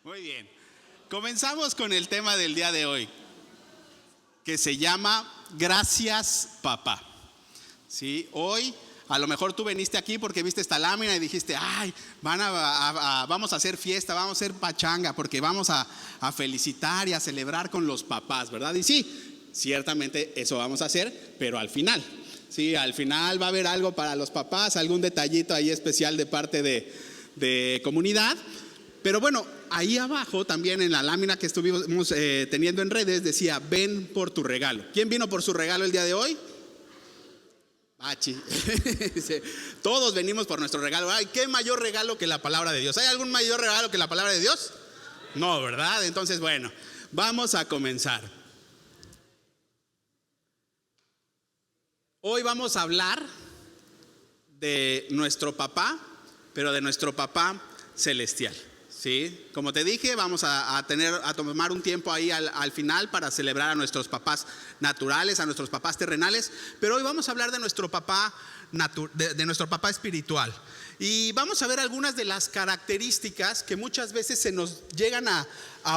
Muy bien. Comenzamos con el tema del día de hoy, que se llama Gracias, papá. Sí, hoy a lo mejor tú viniste aquí porque viste esta lámina y dijiste, ay, vamos a hacer fiesta, vamos a hacer pachanga, porque vamos a felicitar y a celebrar con los papás, ¿verdad? Y sí, ciertamente eso vamos a hacer, pero al final. Sí, al final va a haber algo para los papás, algún detallito ahí especial de parte de comunidad. Pero bueno, ahí abajo también en la lámina que estuvimos teniendo en redes decía, ven por tu regalo. ¿Quién vino por su regalo el día de hoy? Todos venimos por nuestro regalo. Ay, ¿qué mayor regalo que la palabra de Dios? ¿Hay algún mayor regalo que la palabra de Dios? No, ¿verdad? Entonces, bueno, vamos a comenzar. Hoy vamos a hablar de nuestro papá, pero de nuestro papá celestial. ¿Sí? Como te dije, vamos a tomar un tiempo ahí al final para celebrar a nuestros papás naturales, a nuestros papás terrenales, pero hoy vamos a hablar de nuestro papá, de nuestro papá espiritual. Y vamos a ver algunas de las características que muchas veces se nos llegan a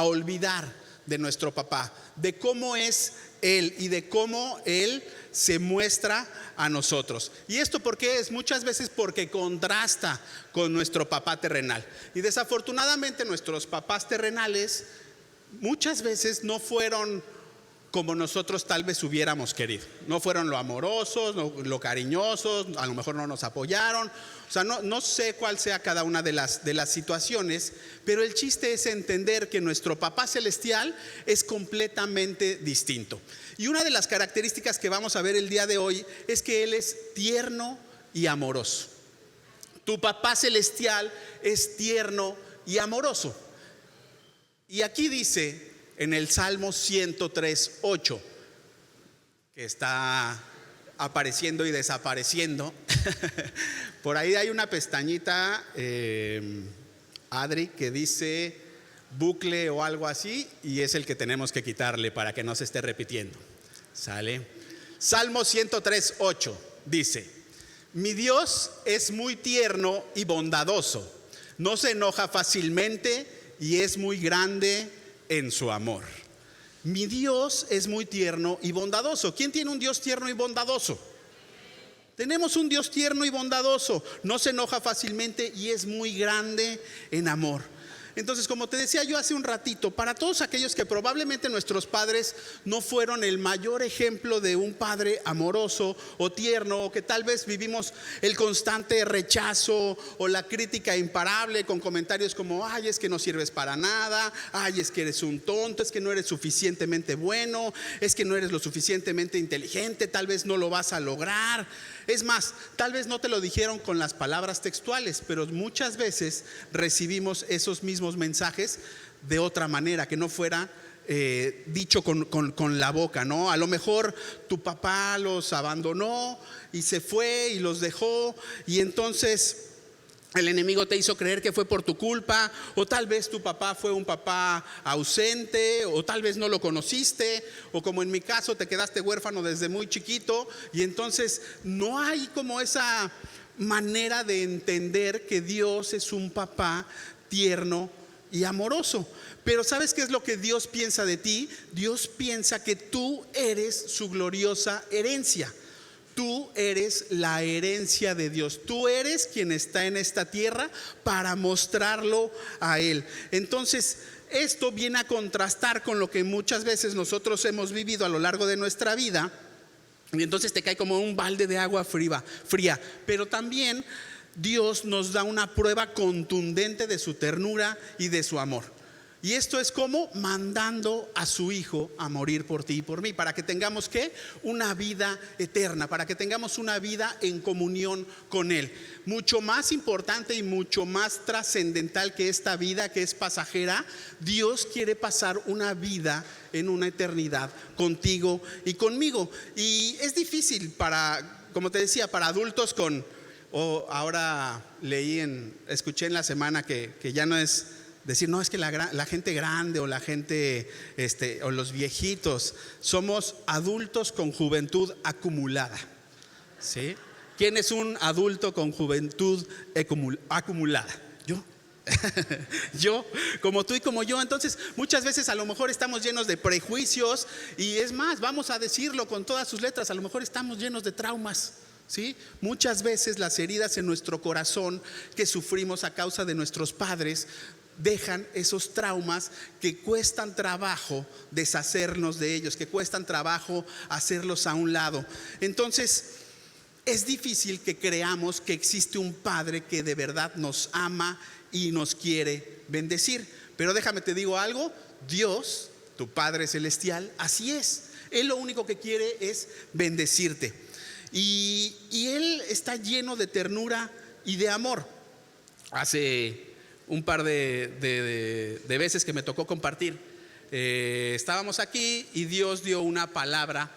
olvidar de nuestro papá, de cómo es él y de cómo él se muestra a nosotros. ¿Y esto por qué es? Muchas veces porque contrasta con nuestro papá terrenal. Y desafortunadamente nuestros papás terrenales muchas veces no fueron como nosotros tal vez hubiéramos querido. No fueron lo amorosos, lo cariñosos, a lo mejor no nos apoyaron. O sea, no sé cuál sea cada una de las situaciones, pero el chiste es entender que nuestro papá celestial es completamente distinto. Y una de las características que vamos a ver el día de hoy es que Él es tierno y amoroso. Tu papá celestial es tierno y amoroso. Y aquí dice en el Salmo 103:8, que está apareciendo y desapareciendo. Por ahí hay una pestañita, Adri, que dice bucle o algo así, y es el que tenemos que quitarle para que no se esté repitiendo. ¿Sale? Salmo 103:8 dice: mi Dios es muy tierno y bondadoso, no se enoja fácilmente y es muy grande en su amor. Mi Dios es muy tierno y bondadoso. ¿Quién tiene un Dios tierno y bondadoso? Tenemos un Dios tierno y bondadoso, no se enoja fácilmente y es muy grande en amor. Entonces, como te decía yo hace un ratito, para todos aquellos que probablemente nuestros padres no fueron el mayor ejemplo de un padre amoroso o tierno, o que tal vez vivimos el constante rechazo o la crítica imparable con comentarios como, ay, es que no sirves para nada, ay, es que eres un tonto, es que no eres suficientemente bueno, es que no eres lo suficientemente inteligente, tal vez no lo vas a lograr. Es más, tal vez no te lo dijeron con las palabras textuales, pero muchas veces recibimos esos mismos mensajes de otra manera, que no fuera dicho con la boca, ¿no? A lo mejor tu papá los abandonó y se fue y los dejó, y entonces el enemigo te hizo creer que fue por tu culpa, o tal vez tu papá fue un papá ausente, o tal vez no lo conociste, o como en mi caso te quedaste huérfano desde muy chiquito, y entonces no hay como esa manera de entender que Dios es un papá tierno y amoroso. Pero ¿sabes qué es lo que Dios piensa de ti? Dios piensa que tú eres su gloriosa herencia. Tú eres la herencia de Dios. Tú eres quien está en esta tierra para mostrarlo a Él. Entonces, esto viene a contrastar con lo que muchas veces nosotros hemos vivido a lo largo de nuestra vida. Y entonces te cae como un balde de agua fría. Pero también Dios nos da una prueba contundente de su ternura y de su amor. Y esto es como mandando a su Hijo a morir por ti y por mí, para que tengamos ¿qué? Una vida eterna, para que tengamos una vida en comunión con Él. Mucho más importante y mucho más trascendental que esta vida que es pasajera, Dios quiere pasar una vida en una eternidad contigo y conmigo. Y es difícil como te decía, para adultos ahora escuché en la semana que ya no es decir, no, es que la gente grande o la gente o los viejitos somos adultos con juventud acumulada. ¿Sí? ¿Quién es un adulto con juventud acumulada? Yo. Yo, como tú y como yo. Entonces muchas veces a lo mejor estamos llenos de prejuicios, y es más, vamos a decirlo con todas sus letras, a lo mejor estamos llenos de traumas, ¿sí? Muchas veces las heridas en nuestro corazón que sufrimos a causa de nuestros padres dejan esos traumas que cuestan trabajo deshacernos de ellos, que cuestan trabajo hacerlos a un lado. Entonces es difícil que creamos que existe un Padre que de verdad nos ama y nos quiere bendecir. Pero déjame te digo algo, Dios, tu Padre Celestial, así es. Él lo único que quiere es bendecirte. Y Él está lleno de ternura y de amor. Hace un par de veces que me tocó compartir, estábamos aquí y Dios dio una palabra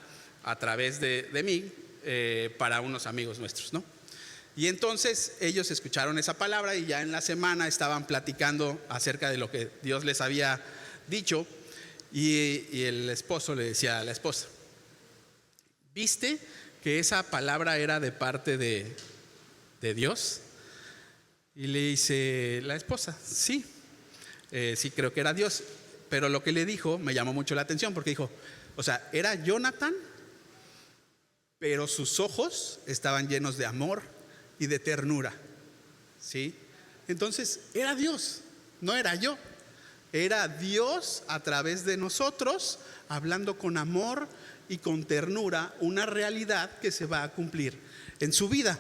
a través de mí para unos amigos nuestros, ¿no? Y entonces ellos escucharon esa palabra y ya en la semana estaban platicando acerca de lo que Dios les había dicho, y el esposo le decía a la esposa: ¿viste que esa palabra era de parte de Dios? Y le dice la esposa: sí, sí creo que era Dios. Pero lo que le dijo me llamó mucho la atención, porque dijo, o sea, era Jonathan, pero sus ojos estaban llenos de amor y de ternura, ¿sí? Entonces era Dios, no era yo. Era Dios a través de nosotros, hablando con amor y con ternura, una realidad que se va a cumplir en su vida.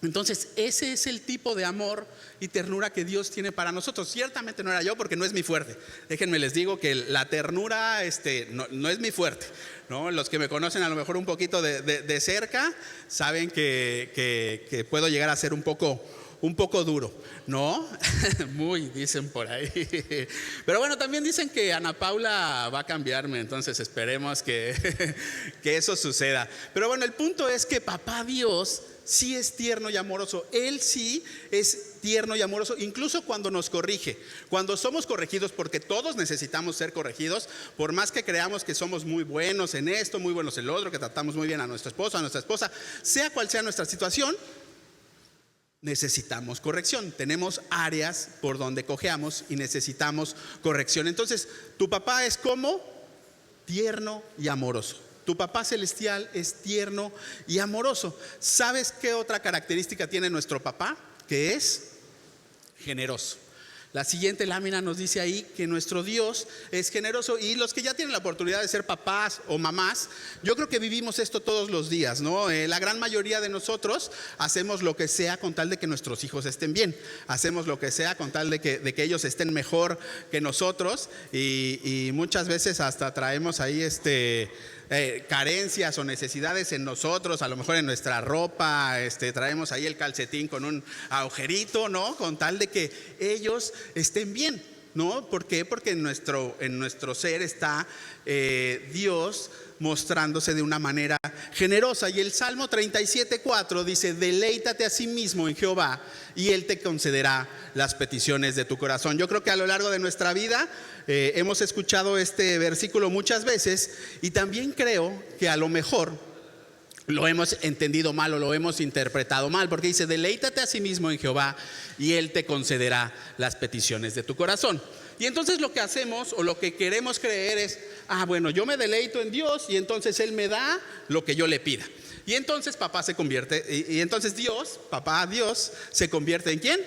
Entonces ese es el tipo de amor y ternura que Dios tiene para nosotros. Ciertamente no era yo, porque no es mi fuerte. Déjenme les digo que la ternura no es mi fuerte, ¿no? Los que me conocen a lo mejor un poquito de cerca saben que puedo llegar a ser un poco duro, ¿no? Muy, dicen por ahí. Pero bueno, también dicen que Ana Paula va a cambiarme, entonces esperemos que eso suceda. Pero bueno, el punto es que Papá Dios sí es tierno y amoroso. Él sí es tierno y amoroso, incluso cuando nos corrige, cuando somos corregidos, porque todos necesitamos ser corregidos. Por más que creamos que somos muy buenos en esto, muy buenos en lo otro, que tratamos muy bien a nuestro esposo, a nuestra esposa, sea cual sea nuestra situación, necesitamos corrección. Tenemos áreas por donde cojeamos y necesitamos corrección. Entonces, tu papá es como tierno y amoroso. Tu papá celestial es tierno y amoroso. ¿Sabes qué otra característica tiene nuestro papá? Que es generoso. La siguiente lámina nos dice ahí que nuestro Dios es generoso. Y los que ya tienen la oportunidad de ser papás o mamás, yo creo que vivimos esto todos los días, ¿no? La gran mayoría de nosotros hacemos lo que sea con tal de que nuestros hijos estén bien. Hacemos lo que sea con tal de que ellos estén mejor que nosotros. Y muchas veces hasta traemos ahí carencias o necesidades en nosotros, a lo mejor en nuestra ropa, traemos ahí el calcetín con un agujerito, ¿no? Con tal de que ellos estén bien, ¿no? ¿Por qué? Porque en nuestro ser está Dios mostrándose de una manera generosa. Y el Salmo 37:4 dice: deleítate a sí mismo en Jehová y Él te concederá las peticiones de tu corazón. Yo creo que a lo largo de nuestra vida hemos escuchado este versículo muchas veces, y también creo que a lo mejor lo hemos entendido mal o lo hemos interpretado mal, porque dice: deleítate a sí mismo en Jehová y Él te concederá las peticiones de tu corazón. Y entonces lo que hacemos o lo que queremos creer es: bueno, yo me deleito en Dios y entonces Él me da lo que yo le pida. Y entonces papá se convierte, y entonces papá Dios se convierte ¿en quién?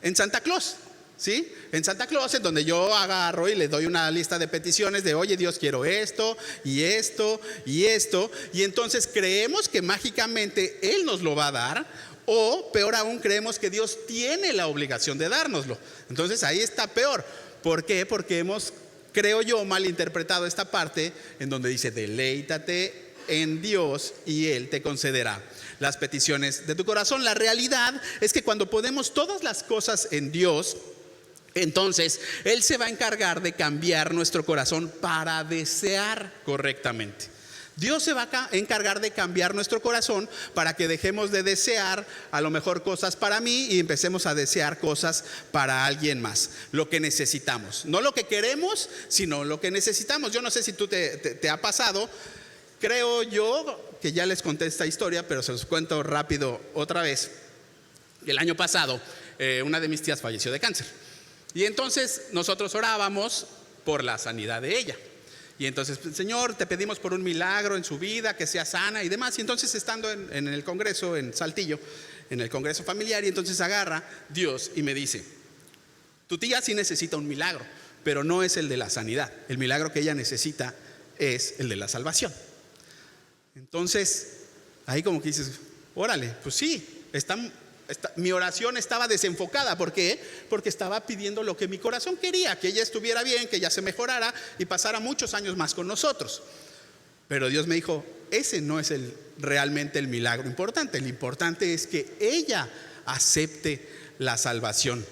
En Santa Claus, ¿sí? En Santa Claus, en donde yo agarro y le doy una lista de peticiones de: oye Dios, quiero esto y esto y esto. Y entonces creemos que mágicamente Él nos lo va a dar. O peor aún, creemos que Dios tiene la obligación de dárnoslo. Entonces ahí está peor. ¿Por qué? Porque hemos, creo yo, malinterpretado esta parte en donde dice: deleítate en Dios y Él te concederá las peticiones de tu corazón. La realidad es que cuando ponemos todas las cosas en Dios, entonces Él se va a encargar de cambiar nuestro corazón para desear correctamente. Dios se va a encargar de cambiar nuestro corazón para que dejemos de desear a lo mejor cosas para mí y empecemos a desear cosas para alguien más. Lo que necesitamos, no lo que queremos, sino lo que necesitamos. Yo no sé si tú te ha pasado. Creo yo que ya les conté esta historia, pero se los cuento rápido otra vez. El año pasado una de mis tías falleció de cáncer. Y entonces nosotros orábamos por la sanidad de ella. Y entonces, Señor, te pedimos por un milagro en su vida, que sea sana y demás. Y entonces, estando en el congreso en Saltillo, en el congreso familiar, y entonces agarra Dios y me dice: tu tía sí necesita un milagro, pero no es el de la sanidad. El milagro que ella necesita es el de la salvación. Entonces, ahí como que dices, órale, pues sí, mi oración estaba desenfocada. ¿Por qué? Porque estaba pidiendo lo que mi corazón quería, que ella estuviera bien, que ella se mejorara y pasara muchos años más con nosotros. Pero Dios me dijo, ese no es realmente el milagro importante. Lo importante es que ella acepte la salvación.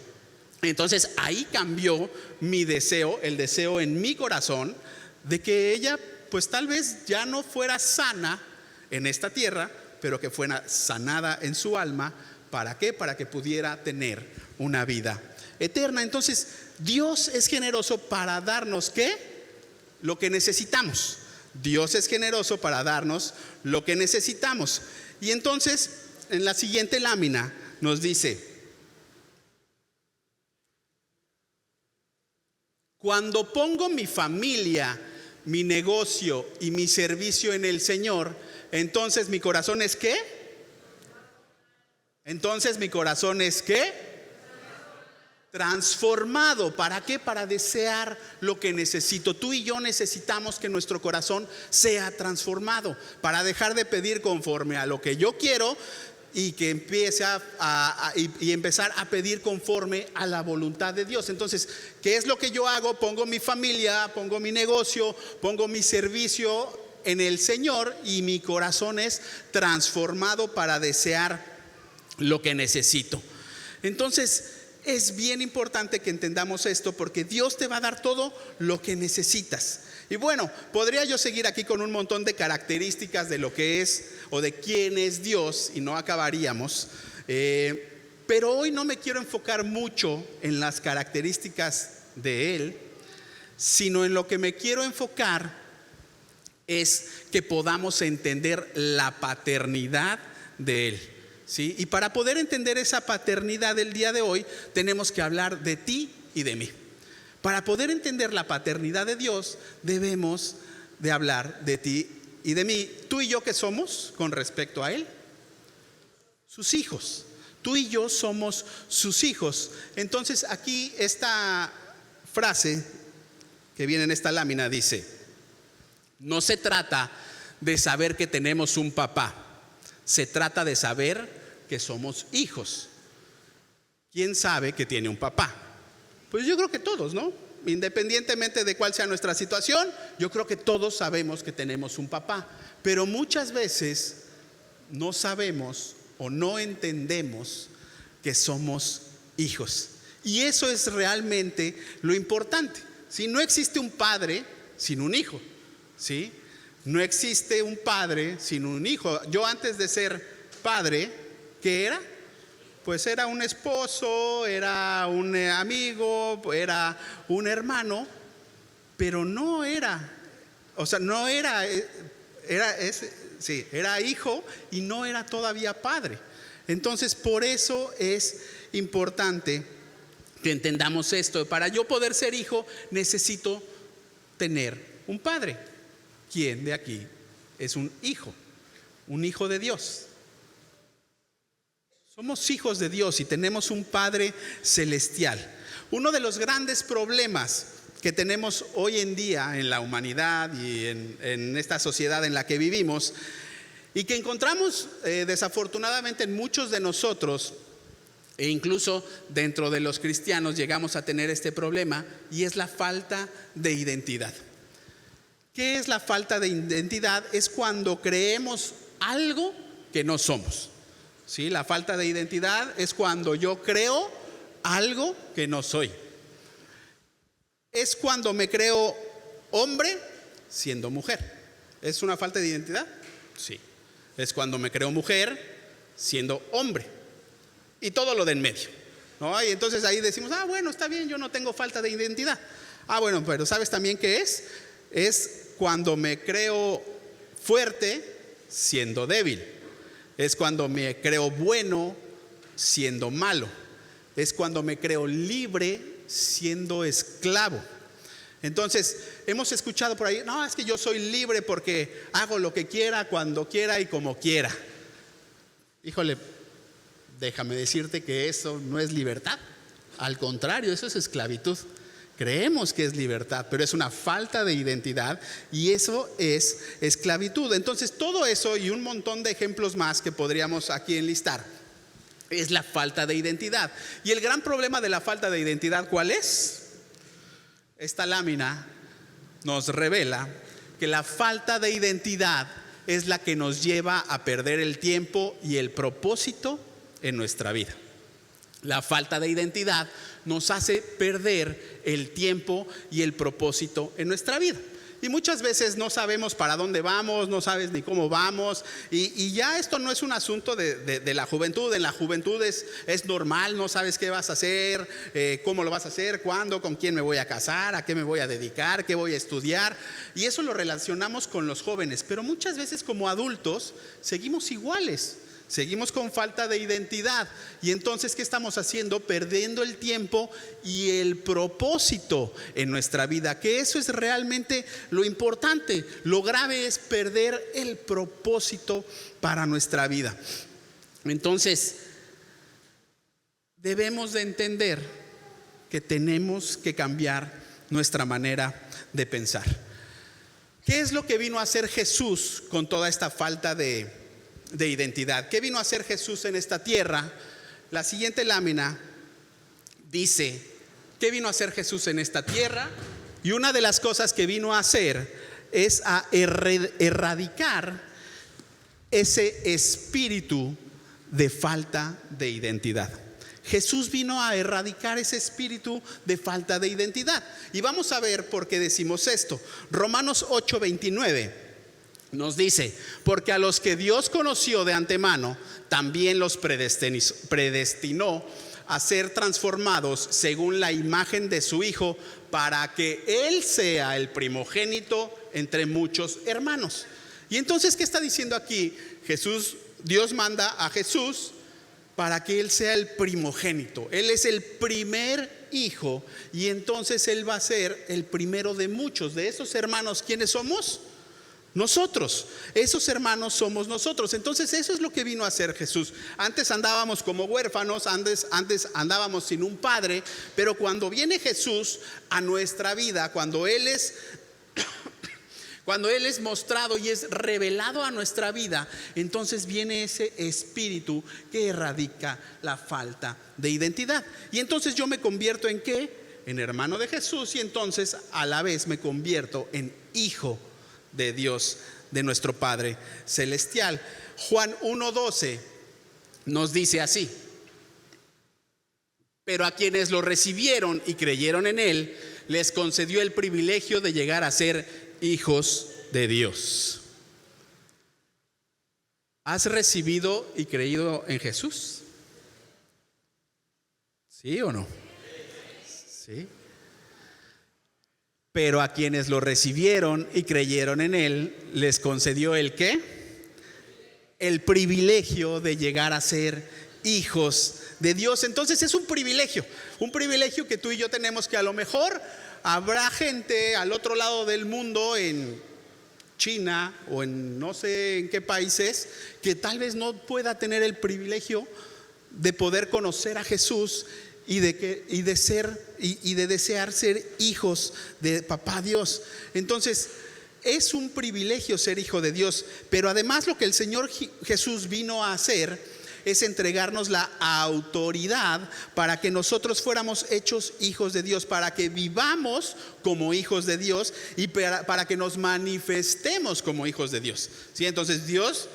Entonces ahí cambió mi deseo, el deseo en mi corazón, de que ella pues tal vez ya no fuera sana en esta tierra, pero que fuera sanada en su alma. ¿Para qué? Para que pudiera tener una vida eterna. Entonces, Dios es generoso para darnos ¿qué? Lo que necesitamos. Dios es generoso para darnos lo que necesitamos. Y entonces, en la siguiente lámina nos dice: cuando pongo mi familia, mi negocio y mi servicio en el Señor, entonces mi corazón es ¿qué? Entonces mi corazón es ¿qué? Transformado. ¿Para qué? Para desear lo que necesito. Tú y yo necesitamos que nuestro corazón sea transformado, para dejar de pedir conforme a lo que yo quiero y que empiece y empezar a pedir conforme a la voluntad de Dios. Entonces, ¿qué es lo que yo hago? Pongo mi familia, pongo mi negocio, pongo mi servicio en el Señor, y mi corazón es transformado para desear lo que necesito. Entonces es bien importante que entendamos esto, porque Dios te va a dar todo lo que necesitas. Y bueno, podría yo seguir aquí con un montón de características de lo que es o de quién es Dios, y no acabaríamos, pero hoy no me quiero enfocar mucho en las características de Él, sino en lo que me quiero enfocar es que podamos entender la paternidad de Él. ¿Sí? Y para poder entender esa paternidad del día de hoy, tenemos que hablar de ti y de mí. Para poder entender la paternidad de Dios, debemos de hablar de ti y de mí. Tú y yo, ¿qué somos con respecto a Él? Sus hijos. Tú y yo somos sus hijos. Entonces aquí esta frase que viene en esta lámina dice: no se trata de saber que tenemos un papá, se trata de saber que somos hijos. ¿Quién sabe que tiene un papá? Pues yo creo que todos, ¿no? Independientemente de cuál sea nuestra situación, yo creo que todos sabemos que tenemos un papá. Pero muchas veces no sabemos o no entendemos que somos hijos. Y eso es realmente lo importante. ¿Sí? No existe un padre sin un hijo, ¿sí? No existe un padre sin un hijo. Yo, antes de ser padre, ¿qué era? Pues era un esposo, era un amigo, era un hermano, pero no era, o sea, no era, era hijo y no era todavía padre. Entonces, por eso es importante que entendamos esto. Para yo poder ser hijo, necesito tener un padre. ¿Quién de aquí es un hijo de Dios? Somos hijos de Dios y tenemos un Padre celestial. Uno de los grandes problemas que tenemos hoy en día en la humanidad y en esta sociedad en la que vivimos, y que encontramos desafortunadamente en muchos de nosotros, e incluso dentro de los cristianos llegamos a tener este problema, y es la falta de identidad. ¿Qué es la falta de identidad? Es cuando creemos algo que no somos. ¿Sí? La falta de identidad es cuando yo creo algo que no soy. Es cuando me creo hombre siendo mujer. ¿Es una falta de identidad? Sí. Es cuando me creo mujer siendo hombre. Y todo lo de en medio, ¿no? Y entonces ahí decimos, bueno, está bien, yo no tengo falta de identidad. Bueno, pero ¿sabes también qué es? Es cuando me creo fuerte siendo débil. Es cuando me creo bueno siendo malo. es cuando me creo libre siendo esclavo. Entonces, hemos escuchado por ahí, no, es que yo soy libre porque hago lo que quiera, cuando quiera y como quiera. Híjole, déjame decirte que eso no es libertad. Al contrario, eso es esclavitud. Creemos que es libertad, pero es una falta de identidad y eso es esclavitud. Entonces, todo eso y un montón de ejemplos más que podríamos aquí enlistar es la falta de identidad. Y el gran problema de la falta de identidad, ¿cuál es? Esta lámina nos revela que la falta de identidad es la que nos lleva a perder el tiempo y el propósito en nuestra vida. La falta de identidad nos hace perder el tiempo y el propósito en nuestra vida. Y muchas veces no sabemos para dónde vamos, no sabes ni cómo vamos. Y ya esto no es un asunto de la juventud. En la juventud es normal, no sabes qué vas a hacer, cómo lo vas a hacer, cuándo, con quién me voy a casar, a qué me voy a dedicar, qué voy a estudiar. Y eso lo relacionamos con los jóvenes. Pero muchas veces como adultos seguimos iguales. Seguimos con falta de identidad. Y entonces, ¿qué estamos haciendo? Perdiendo el tiempo y el propósito en nuestra vida. Que eso es realmente lo importante. Lo grave es perder el propósito para nuestra vida. Entonces, debemos de entender que tenemos que cambiar nuestra manera de pensar. ¿Qué es lo que vino a hacer Jesús con toda esta falta de identidad? ¿Qué vino a hacer Jesús en esta tierra? La siguiente lámina dice ¿qué vino a hacer Jesús en esta tierra? Y una de las cosas que vino a hacer es a erradicar ese espíritu de falta de identidad. Jesús vino a erradicar ese espíritu de falta de identidad. Y vamos a ver por qué decimos esto. Romanos 8:29 nos dice: porque a los que Dios conoció de antemano, también los predestinó a ser transformados según la imagen de su Hijo, para que Él sea el primogénito entre muchos hermanos. Y entonces, ¿qué está diciendo aquí? Dios manda a Jesús para que Él sea el primogénito. Él es el primer hijo y entonces Él va a ser el primero de muchos. De esos hermanos, ¿quiénes somos? Nosotros. Esos hermanos somos nosotros. Entonces eso es lo que vino a hacer Jesús. Antes andábamos como huérfanos, antes andábamos sin un padre, pero cuando viene Jesús a nuestra vida, cuando Él es mostrado y es revelado a nuestra vida, entonces viene ese espíritu que erradica la falta de identidad. Y entonces yo me convierto ¿en qué? En hermano de Jesús, y entonces a la vez me convierto en hijo de Dios, de nuestro Padre Celestial. Juan 1:12 nos dice así: pero a quienes lo recibieron y creyeron en Él, les concedió el privilegio de llegar a ser hijos de Dios. ¿Has recibido y creído en Jesús? ¿Sí o no? Sí. Pero a quienes lo recibieron y creyeron en Él, les concedió ¿el qué? El privilegio de llegar a ser hijos de Dios. Entonces es un privilegio que tú y yo tenemos, que a lo mejor habrá gente al otro lado del mundo, en China o en no sé en qué países, que tal vez no pueda tener el privilegio de poder conocer a Jesús y de desear ser hijos de papá Dios. Entonces es un privilegio ser hijo de Dios, pero además lo que el Señor Jesús vino a hacer es entregarnos la autoridad para que nosotros fuéramos hechos hijos de Dios, para que vivamos como hijos de Dios y para que nos manifestemos como hijos de Dios. ¿Sí? Entonces Dios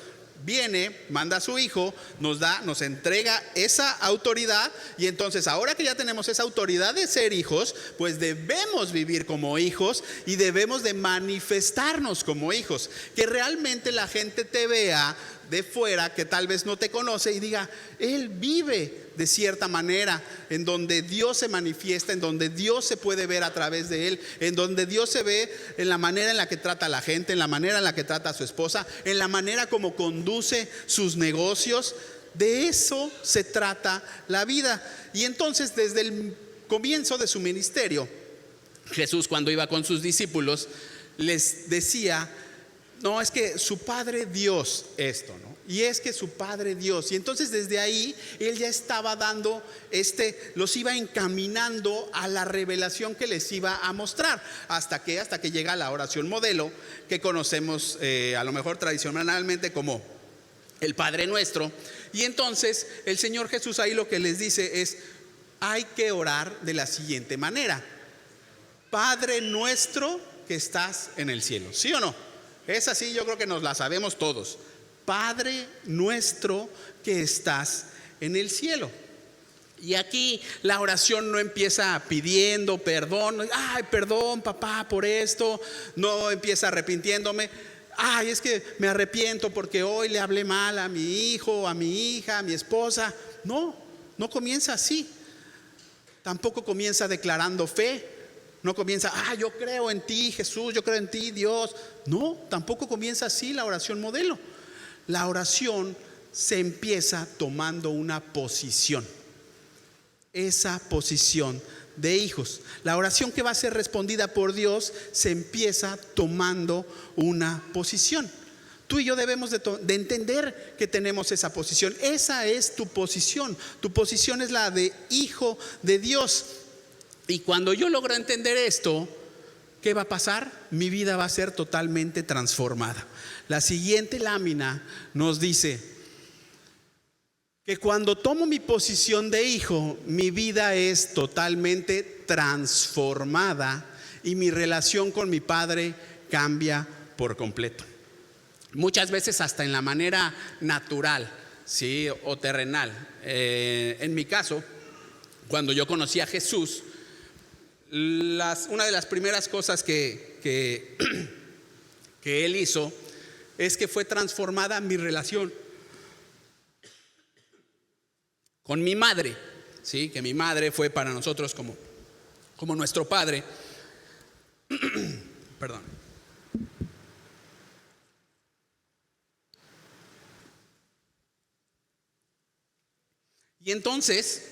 viene, manda a su Hijo, nos entrega esa autoridad, y entonces ahora que ya tenemos esa autoridad de ser hijos, pues debemos vivir como hijos y debemos de manifestarnos como hijos, que realmente la gente te vea de fuera, que tal vez no te conoce, y diga: él vive de cierta manera, en donde Dios se manifiesta, en donde Dios se puede ver a través de él, en donde Dios se ve en la manera en la que trata a la gente, en la manera en la que trata a su esposa, en la manera como conduce sus negocios. De eso se trata la vida. Y entonces, desde el comienzo de su ministerio, Jesús, cuando iba con sus discípulos, les decía: no, es que su Padre Dios esto, ¿no? Y es que su Padre Dios. Y entonces desde ahí Él ya estaba dando, los iba encaminando a la revelación que les iba a mostrar. Hasta que llega la oración modelo, que conocemos a lo mejor tradicionalmente como el Padre Nuestro. Y entonces el Señor Jesús ahí lo que les dice es: hay que orar de la siguiente manera: Padre nuestro que estás en el cielo. ¿Sí o no? Es así, yo creo que nos la sabemos todos. Padre nuestro que estás en el cielo. Y aquí la oración no empieza pidiendo perdón. Ay, perdón, papá, por esto. No empieza arrepintiéndome. Ay, es que me arrepiento porque hoy le hablé mal a mi hijo, a mi hija, a mi esposa. No, no comienza así. Tampoco comienza declarando fe. No comienza: yo creo en ti, Jesús, yo creo en ti, Dios. No, tampoco comienza así la oración modelo. La oración se empieza tomando una posición. Esa posición de hijos. La oración que va a ser respondida por Dios se empieza tomando una posición. Tú y yo debemos de entender que tenemos esa posición. Esa es tu posición. Tu posición es la de hijo de Dios. Y cuando yo logro entender esto, ¿qué va a pasar? Mi vida va a ser totalmente transformada. La siguiente lámina nos dice que cuando tomo mi posición de hijo, mi vida es totalmente transformada y mi relación con mi Padre cambia por completo. Muchas veces hasta en la manera natural, ¿sí? O terrenal. En mi caso, cuando yo conocí a Jesús, una de las primeras cosas que Él hizo es que fue transformada mi relación con mi madre, ¿sí? Que mi madre fue para nosotros como nuestro padre. Perdón. Y entonces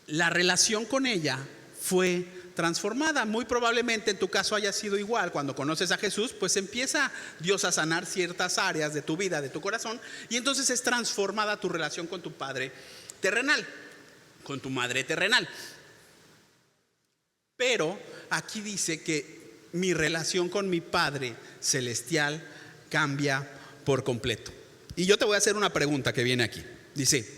la relación con ella fue transformada. Muy probablemente en tu caso haya sido igual. Cuando conoces a Jesús, pues empieza Dios a sanar ciertas áreas de tu vida, de tu corazón, y entonces es transformada tu relación con tu Padre terrenal, con tu madre terrenal. Pero aquí dice que mi relación con mi Padre celestial cambia por completo. Y yo te voy a hacer una pregunta que viene aquí. Dice: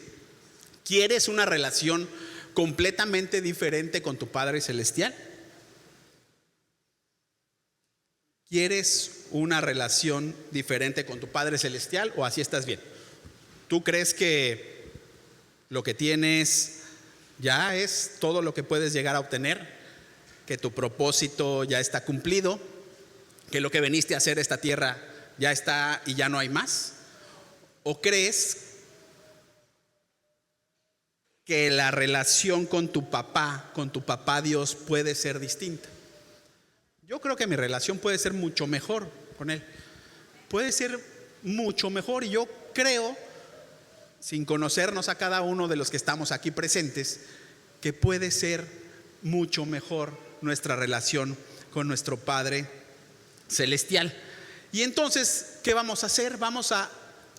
¿quieres una relación completamente diferente con tu Padre celestial? ¿Quieres una relación diferente con tu Padre celestial o así estás bien? ¿Tú crees que lo que tienes ya es todo lo que puedes llegar a obtener? ¿Que tu propósito ya está cumplido? ¿Que lo que veniste a hacer esta tierra ya está y ya no hay más? ¿O crees que la relación con tu papá Dios puede ser distinta? Yo creo que mi relación puede ser mucho mejor con Él. Puede ser mucho mejor. Y yo creo, sin conocernos a cada uno de los que estamos aquí presentes, que puede ser mucho mejor nuestra relación con nuestro Padre celestial. Y entonces, ¿qué vamos a hacer? Vamos a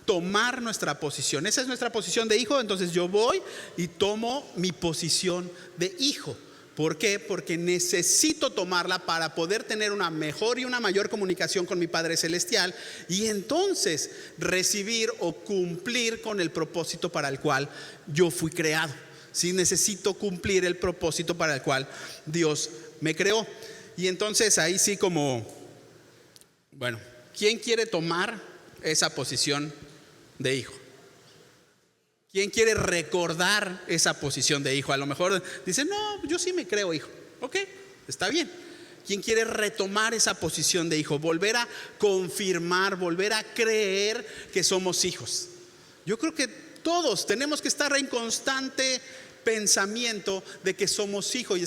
tomar nuestra posición. Esa es nuestra posición de hijo. Entonces yo voy y tomo mi posición de hijo. ¿Por qué? Porque necesito tomarla para poder tener una mejor y una mayor comunicación con mi Padre celestial y entonces recibir o cumplir con el propósito para el cual yo fui creado. Sí, necesito cumplir el propósito para el cual Dios me creó. Y entonces ahí sí ¿quién quiere tomar esa posición de hijo? ¿Quién quiere recordar esa posición de hijo? A lo mejor dice: no, yo sí me creo hijo. Ok, está bien. ¿Quién quiere retomar esa posición de hijo? Volver a confirmar, volver a creer que somos hijos. Yo creo que todos tenemos que estar en constante pensamiento de que somos hijos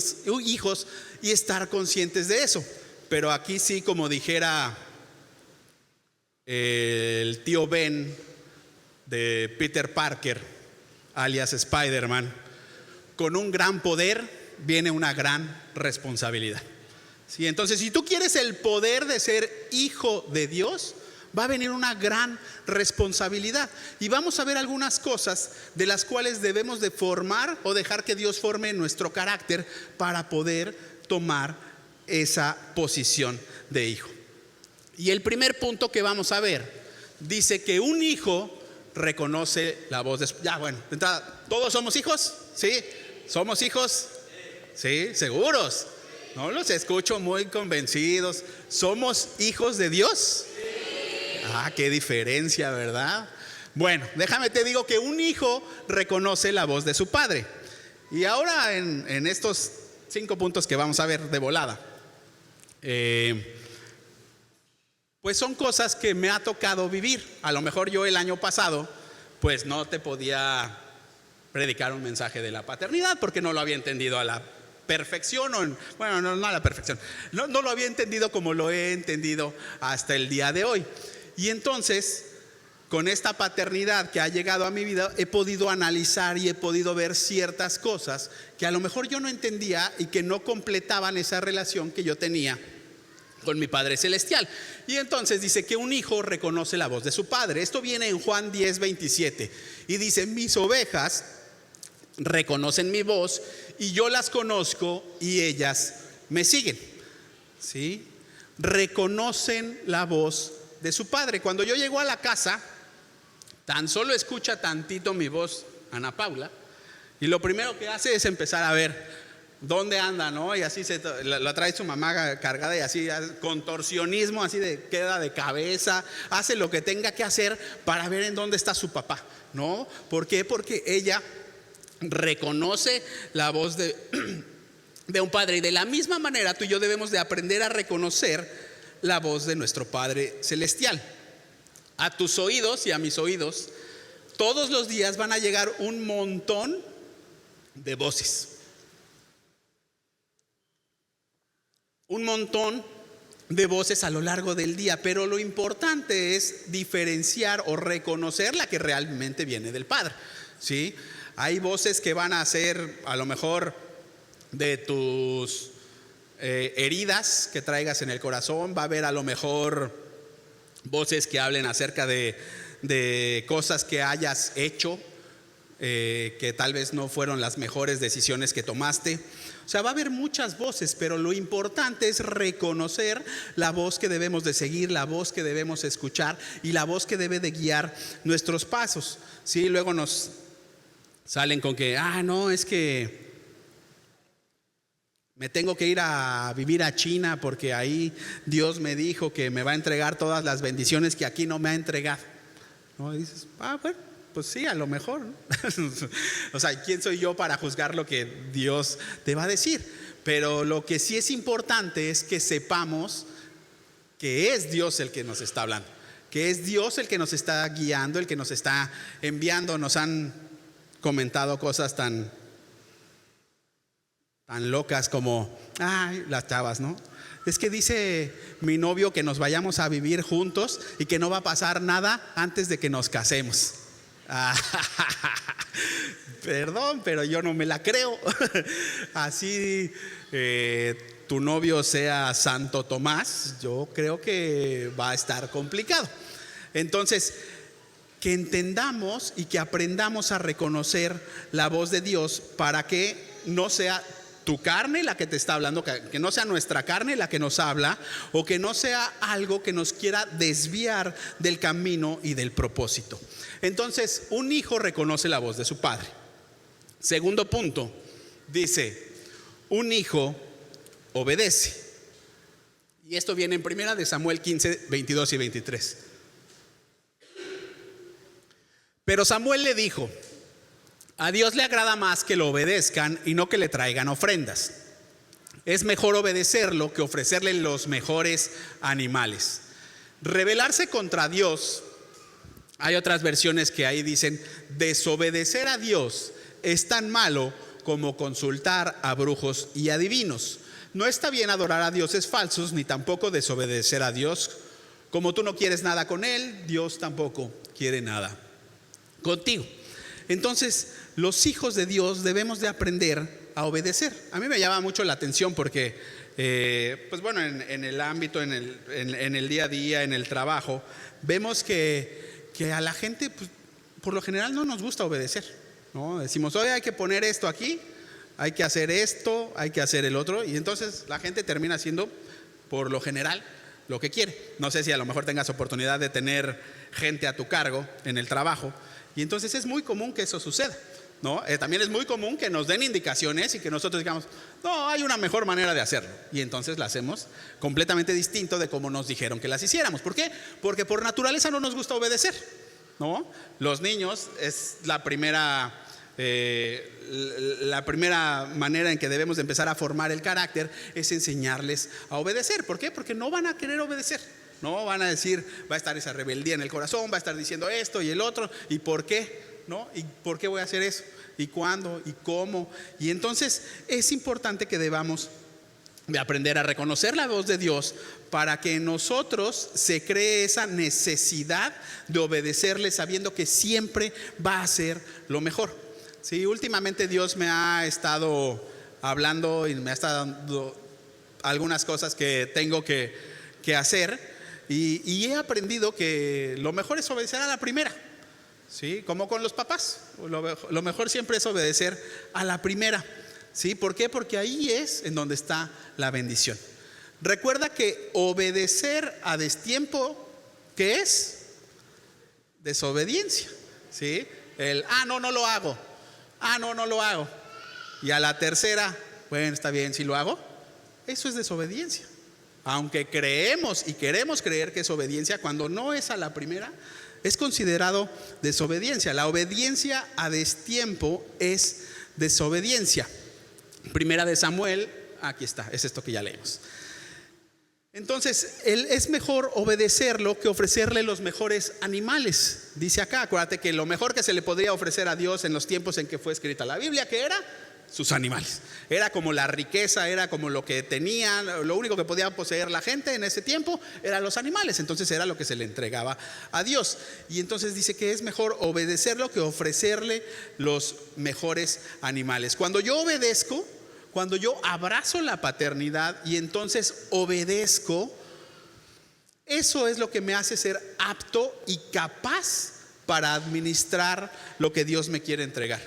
y estar conscientes de eso. Pero aquí sí, como dijera el tío Ben de Peter Parker, alias Spider-Man, con un gran poder viene una gran responsabilidad. ¿Sí? Entonces, si tú quieres el poder de ser hijo de Dios, va a venir una gran responsabilidad. Y vamos a ver algunas cosas de las cuales debemos de formar o dejar que Dios forme nuestro carácter para poder tomar esa posición de hijo. Y el primer punto que vamos a ver dice que un hijo reconoce la voz de su... Ya, bueno, de entrada, ¿todos somos hijos? ¿Sí? ¿Somos hijos? ¿Sí? ¿Seguros? No los escucho muy convencidos. ¿Somos hijos de Dios? Ah, qué diferencia, ¿verdad? Bueno, déjame te digo que un hijo reconoce la voz de su padre. Y ahora en estos 5 puntos que vamos a ver de volada, pues son cosas que me ha tocado vivir. A lo mejor yo el año pasado pues no te podía predicar un mensaje de la paternidad porque no lo había entendido a la perfección, bueno, no a la perfección, no lo había entendido como lo he entendido hasta el día de hoy. Y entonces, con esta paternidad que ha llegado a mi vida, he podido analizar y he podido ver ciertas cosas que a lo mejor yo no entendía y que no completaban esa relación que yo tenía con mi Padre Celestial. Y entonces dice que un hijo reconoce la voz de su padre. Esto viene en Juan 10:27 y dice: mis ovejas reconocen mi voz y yo las conozco y ellas me siguen. ¿Sí? Reconocen la voz de su padre. Cuando yo llego a la casa, tan solo escucha tantito mi voz Ana Paula y lo primero que hace es empezar a ver dónde anda, ¿no? Y así la trae su mamá cargada y así contorsionismo, así de queda de cabeza, hace lo que tenga que hacer para ver en dónde está su papá, ¿no? ¿Por qué? Porque ella reconoce la voz de un padre. Y de la misma manera tú y yo debemos de aprender a reconocer la voz de nuestro Padre Celestial. A tus oídos y a mis oídos todos los días van a llegar un montón de voces, un montón de voces a lo largo del día, pero lo importante es diferenciar o reconocer la que realmente viene del Padre. ¿Sí? Hay voces que van a ser a lo mejor de tus heridas que traigas en el corazón. Va a haber a lo mejor voces que hablen acerca de cosas que hayas hecho, que tal vez no fueron las mejores decisiones que tomaste. O sea, va a haber muchas voces, pero lo importante es reconocer la voz que debemos de seguir, la voz que debemos escuchar y la voz que debe de guiar nuestros pasos. Sí, luego nos salen con que, no, es que me tengo que ir a vivir a China porque ahí Dios me dijo que me va a entregar todas las bendiciones que aquí no me ha entregado, ¿no? Y dices, bueno, pues sí, a lo mejor, ¿no? O sea, ¿quién soy yo para juzgar lo que Dios te va a decir? Pero lo que sí es importante es que sepamos que es Dios el que nos está hablando, que es Dios el que nos está guiando, el que nos está enviando. Nos han comentado cosas tan locas como, las chavas, ¿no? Es que dice mi novio que nos vayamos a vivir juntos y que no va a pasar nada antes de que nos casemos. Perdón, pero yo no me la creo. Así tu novio sea Santo Tomás, yo creo que va a estar complicado. Entonces, que entendamos y que aprendamos a reconocer la voz de Dios para que no sea tu carne la que te está hablando, que no sea nuestra carne la que nos habla, o que no sea algo que nos quiera desviar del camino y del propósito. Entonces, un hijo reconoce la voz de su padre. Segundo punto, dice, un hijo obedece. Y esto viene en 1 Samuel 15, 22 y 23. Pero Samuel le dijo: a Dios le agrada más que lo obedezcan y no que le traigan ofrendas. Es mejor obedecerlo que ofrecerle los mejores animales. Rebelarse contra Dios, hay otras versiones que ahí dicen, desobedecer a Dios es tan malo como consultar a brujos y adivinos. No está bien adorar a dioses falsos, ni tampoco desobedecer a Dios. Como tú no quieres nada con Él, Dios tampoco quiere nada contigo. Entonces, los hijos de Dios debemos de aprender a obedecer. A mí me llama mucho la atención porque, pues bueno, en el ámbito, en el día a día, en el trabajo, vemos que a la gente, pues, por lo general no nos gusta obedecer, ¿no? Decimos, oye, hay que poner esto aquí, hay que hacer esto, hay que hacer el otro, y entonces la gente termina haciendo, por lo general, lo que quiere. No sé si a lo mejor tengas oportunidad de tener gente a tu cargo en el trabajo, y entonces es muy común que eso suceda, ¿no? También es muy común que nos den indicaciones y que nosotros digamos, no, hay una mejor manera de hacerlo, y entonces la hacemos completamente distinto de como nos dijeron que las hiciéramos. ¿Por qué? Porque por naturaleza no nos gusta obedecer, ¿no? Los niños es la primera manera en que debemos de empezar a formar el carácter, es enseñarles a obedecer. ¿Por qué? Porque no van a querer obedecer, no van a decir, va a estar esa rebeldía en el corazón, va a estar diciendo esto y el otro, ¿y por qué? ¿No? ¿Y por qué voy a hacer eso? ¿Y cuándo? ¿Y cómo? Y entonces es importante que debamos de aprender a reconocer la voz de Dios para que en nosotros se cree esa necesidad de obedecerle, sabiendo que siempre va a ser lo mejor. Sí, últimamente Dios me ha estado hablando y me ha estado dando algunas cosas que tengo que hacer, y he aprendido que lo mejor es obedecer a la primera. Sí, como con los papás, lo mejor siempre es obedecer a la primera. ¿Sí? ¿Por qué? Porque ahí es en donde está la bendición. Recuerda que obedecer a destiempo, ¿qué es? Desobediencia. ¿Sí? No lo hago. No lo hago. Y a la tercera, bueno, está bien, si lo hago. Eso es desobediencia. Aunque creemos y queremos creer que es obediencia, cuando no es a la primera, es considerado desobediencia. La obediencia a destiempo es desobediencia. Primera de Samuel, aquí está, es esto que ya leímos. Entonces, es mejor obedecerlo que ofrecerle los mejores animales. Dice acá, acuérdate que lo mejor que se le podría ofrecer a Dios en los tiempos en que fue escrita la Biblia, ¿qué era? Sus animales. Era como la riqueza, era como lo que tenían, lo único que podía poseer la gente en ese tiempo eran los animales. Entonces era lo que se le entregaba a Dios. Y entonces dice que es mejor obedecerlo que ofrecerle los mejores animales. Cuando yo obedezco, cuando yo abrazo la paternidad y entonces obedezco, eso es lo que me hace ser apto y capaz para administrar lo que Dios me quiere entregar.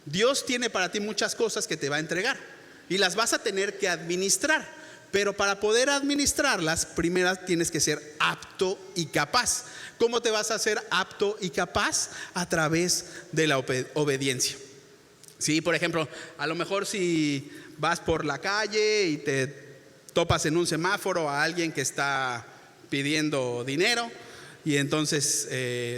Dios tiene para ti muchas cosas que te va a entregar y las vas a tener que administrar, pero para poder administrarlas, primero tienes que ser apto y capaz. ¿Cómo te vas a hacer apto y capaz? A través de la obediencia. Sí, por ejemplo, a lo mejor si vas por la calle y te topas en un semáforo a alguien que está pidiendo dinero, y entonces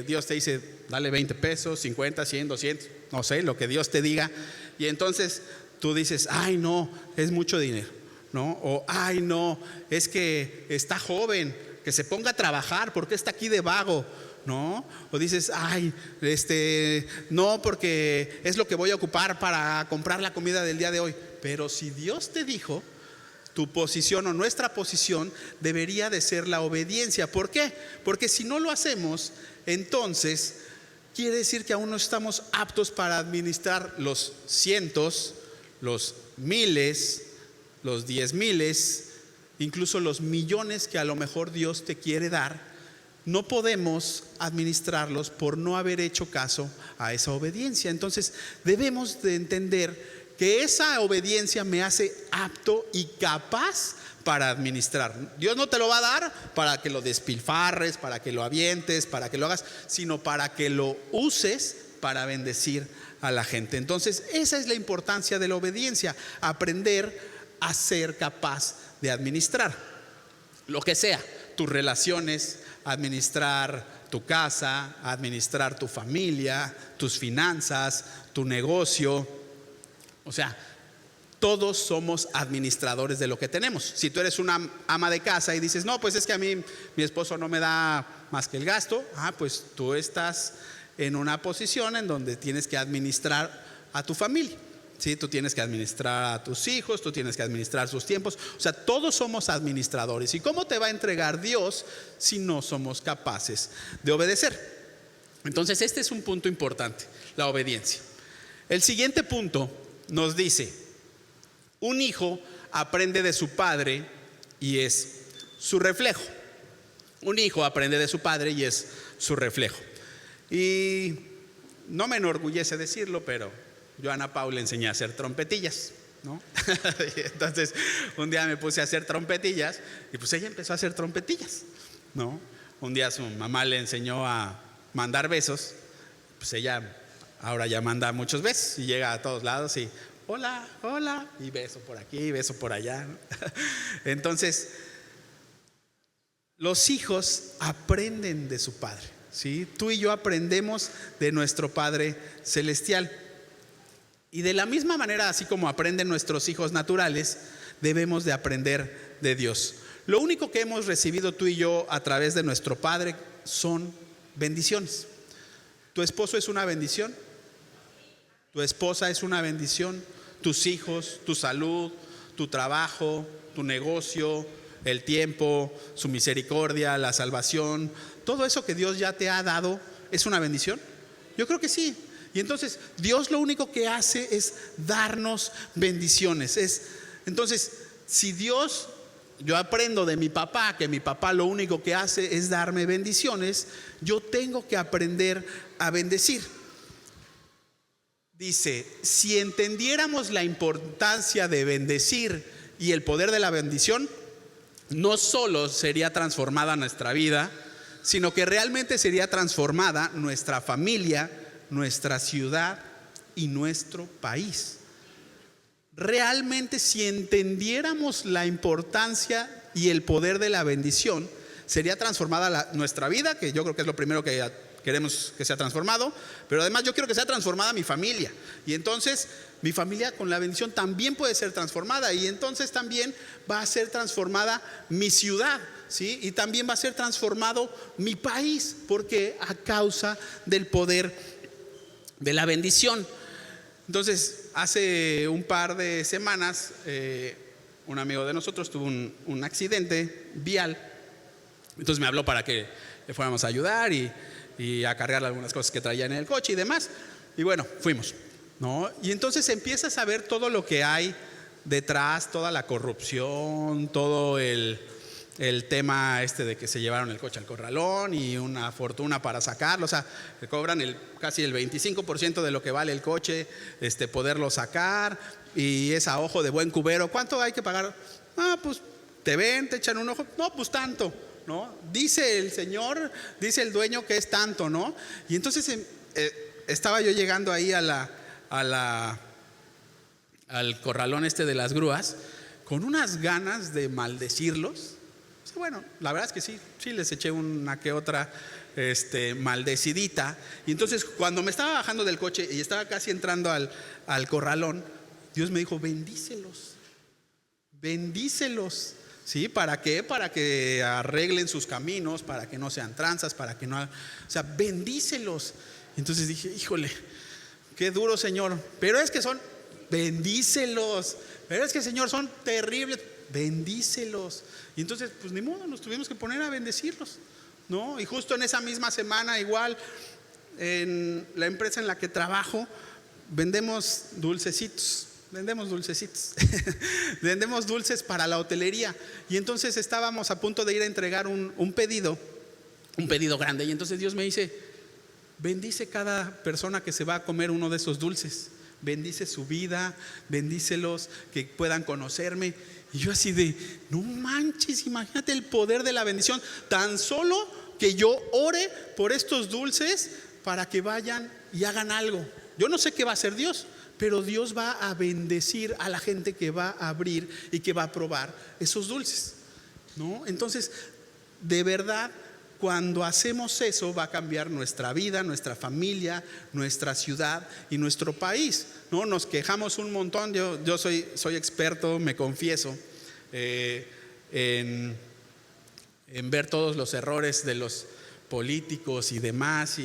Dios te dice, dale 20 pesos, 50, 100, 200, no sé, lo que Dios te diga. Y entonces tú dices, ay no, es mucho dinero, ¿no? O ay no, es que está joven, que se ponga a trabajar, ¿por qué está aquí de vago? ¿No? O dices, ay, no, porque es lo que voy a ocupar para comprar la comida del día de hoy. Pero si Dios te dijo, tu posición o nuestra posición debería de ser la obediencia. ¿Por qué? Porque si no lo hacemos, entonces quiere decir que aún no estamos aptos para administrar los cientos, los miles, los 10,000, incluso los millones que a lo mejor Dios te quiere dar. No podemos administrarlos por no haber hecho caso a esa obediencia. Entonces debemos de entender que esa obediencia me hace apto y capaz para administrar. Dios no te lo va a dar para que lo despilfarres, para que lo avientes, para que lo hagas, sino para que lo uses para bendecir a la gente. Entonces esa es la importancia de la obediencia, aprender a ser capaz de administrar lo que sea, tus relaciones, administrar tu casa, administrar tu familia, tus finanzas, tu negocio. O sea, todos somos administradores de lo que tenemos. Si tú eres una ama de casa y dices, no, pues es que a mí mi esposo no me da más que el gasto, pues tú estás en una posición en donde tienes que administrar a tu familia. ¿Sí? Tú tienes que administrar a tus hijos, tú tienes que administrar sus tiempos. O sea, todos somos administradores. ¿Y cómo te va a entregar Dios si no somos capaces de obedecer? Entonces este es un punto importante, la obediencia. El siguiente punto nos dice: un hijo aprende de su padre y es su reflejo. Un hijo aprende de su padre y es su reflejo. Y no me enorgullece decirlo, pero yo a Ana Paula le enseñé a hacer trompetillas, ¿no? Entonces un día me puse a hacer trompetillas y pues ella empezó a hacer trompetillas, ¿no? Un día su mamá le enseñó a mandar besos, pues ella ahora ya manda muchos besos y llega a todos lados y hola, hola, y beso por aquí, beso por allá, ¿no? Entonces los hijos aprenden de su padre, ¿sí? Tú y yo aprendemos de nuestro Padre Celestial. Y de la misma manera, así como aprenden nuestros hijos naturales, debemos de aprender de Dios. Lo único que hemos recibido tú y yo a través de nuestro Padre son bendiciones. Tu esposo es una bendición, tu esposa es una bendición, tus hijos, tu salud, tu trabajo, tu negocio, el tiempo, su misericordia, la salvación, todo eso que Dios ya te ha dado, ¿es una bendición? Yo creo que sí. Y entonces Dios lo único que hace es darnos bendiciones. Entonces, si yo aprendo de mi papá, que mi papá lo único que hace es darme bendiciones, yo tengo que aprender a bendecir. Dice, si entendiéramos la importancia de bendecir y el poder de la bendición, no solo sería transformada nuestra vida, sino que realmente sería transformada nuestra familia, nuestra ciudad y nuestro país. Realmente, si entendiéramos la importancia y el poder de la bendición, sería transformada nuestra vida, que yo creo que es lo primero que queremos que sea transformado, pero además yo quiero que sea transformada mi familia. Y entonces mi familia con la bendición también puede ser transformada, y entonces también va a ser transformada mi ciudad, ¿sí? Y también va a ser transformado mi país, porque a causa del poder de la bendición. Entonces, hace un par de semanas, un amigo de nosotros tuvo un accidente vial. Entonces me habló para que le fuéramos a ayudar y a cargar algunas cosas que traía en el coche y demás. Y bueno, fuimos, ¿no? Y entonces empiezas a ver todo lo que hay detrás, toda la corrupción, todo el tema de que se llevaron el coche al corralón y una fortuna para sacarlo. O sea, le cobran casi el 25% de lo que vale el coche, poderlo sacar, y es a ojo de buen cubero. ¿Cuánto hay que pagar? Pues te ven, te echan un ojo. No, pues tanto, ¿no? Dice el señor, dice el dueño que es tanto, ¿no? Y entonces estaba yo llegando ahí al corralón de las grúas, con unas ganas de maldecirlos. Bueno, la verdad es que sí les eché una que otra maldecidita. Y entonces cuando me estaba bajando del coche y estaba casi entrando al corralón, Dios me dijo: bendícelos, bendícelos. ¿Sí? ¿Para qué? Para que arreglen sus caminos, para que no sean tranzas, para que no, o sea, bendícelos. Entonces dije: híjole, qué duro, Señor. Pero es que bendícelos. Pero es que, Señor, son terribles. Bendícelos. Y entonces, pues ni modo, nos tuvimos que poner a bendecirlos, ¿no? Y justo en esa misma semana, igual, en la empresa en la que trabajo, vendemos dulcecitos. Vendemos dulces para la hotelería. Y entonces estábamos a punto de ir a entregar un pedido grande. Y entonces Dios me dice: bendice cada persona que se va a comer uno de esos dulces. Bendice su vida, bendícelos, que puedan conocerme. Y yo así de: no manches, imagínate el poder de la bendición. Tan solo que yo ore por estos dulces para que vayan y hagan algo. Yo no sé qué va a hacer Dios, pero Dios va a bendecir a la gente que va a abrir y que va a probar esos dulces, ¿no? Entonces, de verdad, cuando hacemos eso, va a cambiar nuestra vida, nuestra familia, nuestra ciudad y nuestro país, ¿no? Nos quejamos un montón. Yo soy experto, me confieso, en ver todos los errores de los políticos y demás.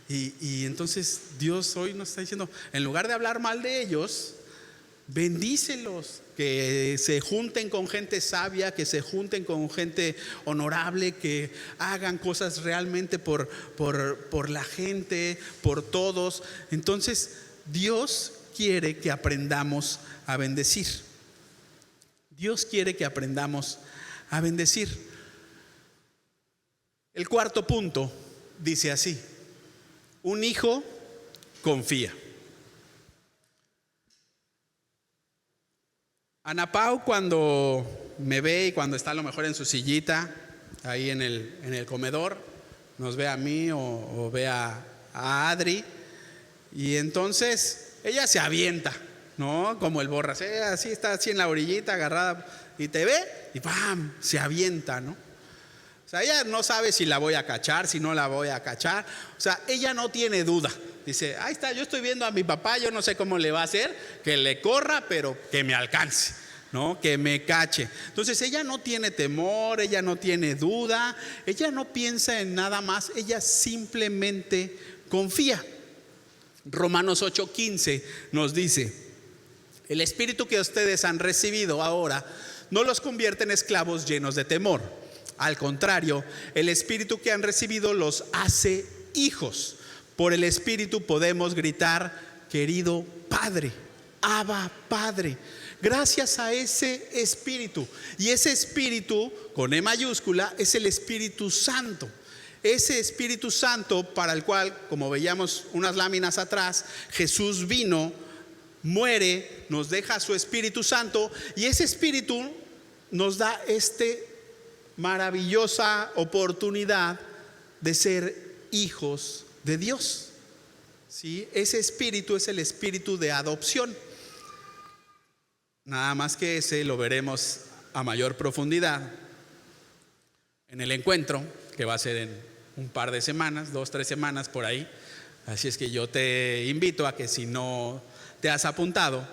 Y entonces Dios hoy nos está diciendo: en lugar de hablar mal de ellos, bendícelos, que se junten con gente sabia, que se junten con gente honorable, que hagan cosas realmente por la gente, por todos. Entonces Dios quiere que aprendamos a bendecir. Dios quiere que aprendamos a bendecir. El cuarto punto dice así: un hijo confía. Ana Pau, cuando me ve y cuando está a lo mejor en su sillita ahí en el comedor, nos ve a mí o ve a Adri, y entonces ella se avienta, ¿no? Como el borras, así está, así en la orillita agarrada, y te ve y ¡pam!, se avienta, ¿no? O sea, ella no sabe si la voy a cachar, si no la voy a cachar. O sea, ella no tiene duda. Dice, ahí está, yo estoy viendo a mi papá, yo no sé cómo le va a hacer, que le corra, pero que me alcance, ¿no? Que me cache. Entonces ella no tiene temor, ella no tiene duda, ella no piensa en nada más, ella simplemente confía. Romanos 8:15 nos dice: el espíritu que ustedes han recibido ahora no los convierte en esclavos llenos de temor. Al contrario, el espíritu que han recibido los hace hijos. Por el espíritu podemos gritar: querido Padre, Abba Padre. Gracias a ese espíritu. Y ese espíritu con E mayúscula es el Espíritu Santo. Ese Espíritu Santo para el cual, como veíamos unas láminas atrás, Jesús vino, muere, nos deja su Espíritu Santo, y ese Espíritu nos da maravillosa oportunidad de ser hijos de Dios. ¿Sí? Ese espíritu es el espíritu de adopción. Nada más que ese lo veremos a mayor profundidad en el encuentro, que va a ser en un par de semanas, 2-3 semanas por ahí. Así es que yo te invito a que, si no te has apuntado,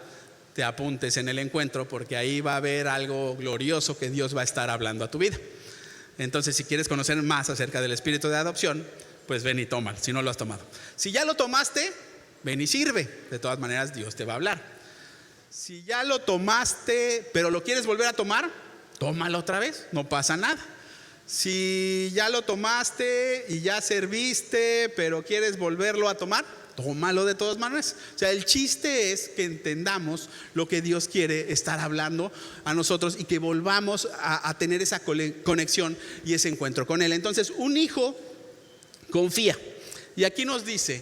te apuntes en el encuentro, porque ahí va a haber algo glorioso que Dios va a estar hablando a tu vida. Entonces, si quieres conocer más acerca del espíritu de adopción, pues ven y tómalo, si no lo has tomado. Si ya lo tomaste, ven y sirve. De todas maneras, Dios te va a hablar. Si ya lo tomaste, pero lo quieres volver a tomar, tómalo otra vez, no pasa nada. Si ya lo tomaste y ya serviste, pero quieres volverlo a tomar, tómalo de todas maneras. O sea, el chiste es que entendamos lo que Dios quiere estar hablando a nosotros y que volvamos a tener esa conexión y ese encuentro con Él. Entonces, un hijo confía. Y aquí nos dice: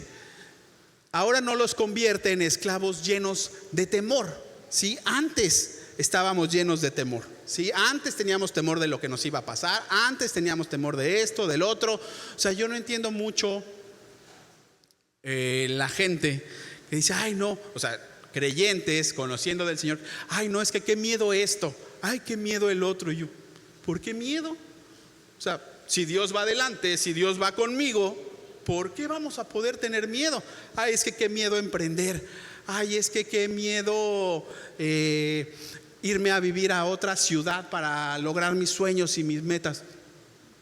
ahora no los convierte en esclavos llenos de temor. ¿Sí? Antes estábamos llenos de temor. ¿Sí? Antes teníamos temor de lo que nos iba a pasar. Antes teníamos temor de esto, del otro. O sea, yo no entiendo mucho la gente que dice: ay, no, o sea, creyentes, conociendo del Señor, ay, no, es que qué miedo esto, ay, qué miedo el otro. Y yo, ¿por qué miedo? O sea, si Dios va adelante, si Dios va conmigo, ¿por qué vamos a poder tener miedo? Ay, es que qué miedo emprender. Ay, es que qué miedo irme a vivir a otra ciudad para lograr mis sueños y mis metas.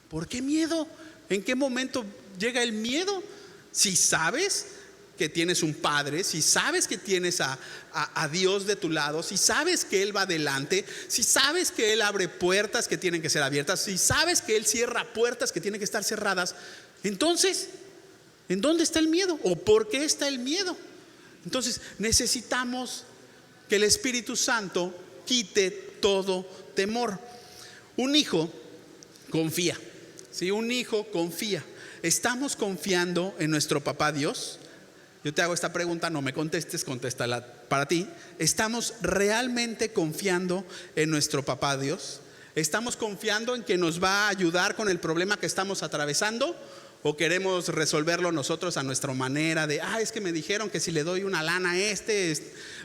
¿Por qué miedo? ¿En qué momento llega el miedo? Si sabes que tienes un Padre, si sabes que tienes a Dios de tu lado, si sabes que Él va adelante, si sabes que Él abre puertas que tienen que ser abiertas, si sabes que Él cierra puertas que tienen que estar cerradas, entonces, ¿en dónde está el miedo? ¿O por qué está el miedo? Entonces necesitamos que el Espíritu Santo quite todo temor. Un hijo confía. ¿Sí? Un hijo confía. ¿Estamos confiando en nuestro papá Dios? Yo te hago esta pregunta, no me contestes, contéstala para ti. ¿Estamos realmente confiando en nuestro papá Dios? ¿Estamos confiando en que nos va a ayudar con el problema que estamos atravesando? ¿O queremos resolverlo nosotros a nuestra manera de, es que me dijeron que si le doy una lana a